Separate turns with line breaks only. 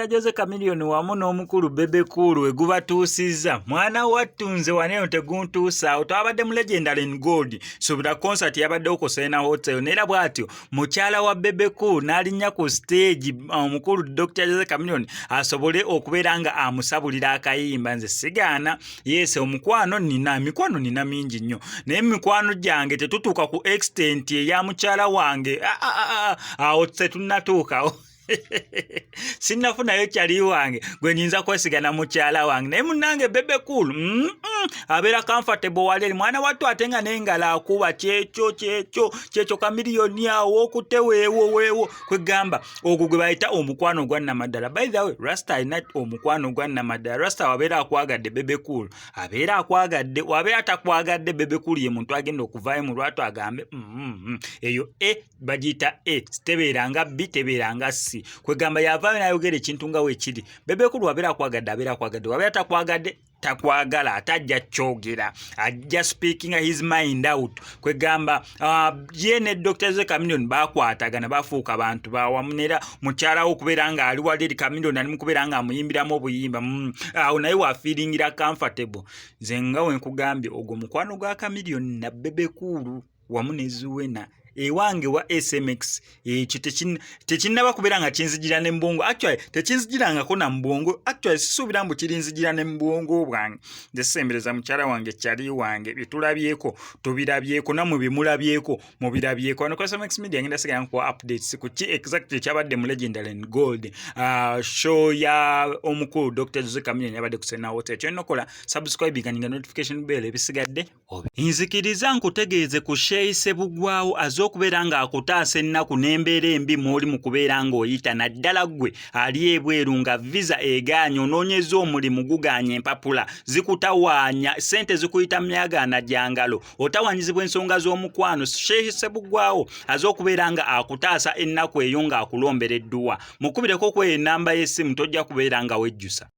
Dr. Jose Chameleone wamu n'omukulu Bebe Cool we gubatuusizza mwana wattunze waneyo teguntuusa twabadde mu Legendary Gold subira concert yabadde ko Serena Hotel nera bwatyo mukyala wa Bebe Cool n'alinnya ku stage omukulu Dr. Jose Chameleone asobole okubeera nga amusabulira akayimba nze sigaana yes omukwano nina mingi nnyo naye mikwano gyange tetutuuka ku extent ya mukyala wange awo tetunnatuukawo sinnafunayo kyali wange gwe nyinza kwesigana mukyala wange naye munnange Bebe Cool abeera comfortable wali mwana wattu ate nga n'engala akuba kyekyo Chameleone awo okutte weewo kwegamba ogwo gwe bayita omukwano ogwa nnamaddala. By the way Rasta alina omukwano ogwa nnamaddala. Rasta wabeera akwagadde Bebe Cool abeera akwagadde wabeera takwagadde Bebe Cool ye muntu agenda okuvaayo mu lwatu agambe eyo bagiyita tebeeranga B tebeeranga C kwegamba yavaayo n'ayogera ekintu nga weekiri. Bebe Cool wabeera akwagadde wabeera takwagadde takwagala atajja kyogera ajja speaking his mind out kwegamba ye ne Dr. Jose Chameleone bakwatagana bafuuka abantu bawamu nera mukyala wo kubeera nga ali wali Chameleone ali mukubeera nga amuyimbiramu obuyimba awo naye wa feelingira comfortable nze nga we nkugambye ogwo mukwano gwa Chameleone na Bebe Cool wamu ne Zuwena ewange wa SMX ekyo tekinnaba kubeera nga kinzijira ne mbongo actually tekinzijirangako na mbongo actually sisuubira mbu kirinzijira ne mbongo bwange nze sembereza mukyala wange kyali wange byetulabyeko tubirabyeko namwe bimulabyeko mubirabyeko wano ku SMX Media ngenda sigala ku updates ku ki exactly kyabadde mu Legendary Gold show ya omukulu Dr. Jose Chameleone yabadde ku Serena Hotel ekyo nokola subscribe nga notification bell ebisigadde nzikiriza nkutegeeze ku Sheyi Sebugwawo okubeera nga akutaasa ennaku n'embeera embi mw'oli mu kubeera ng'oyita naddala ggwe ali ebweru nga visa egaanya onoonyeza omulimu gugaanya empapula zikutawaanya ssente zikuyita myagaana gyangalo otawanyizibwa ensonga z'omukwano. Sheyi Sebugwawo aze okubeera nga akutaasa ennaku eyo ng'akulombera edduwa mukubireko ku enamba y'essimu tojja kubeera nga wejjusa.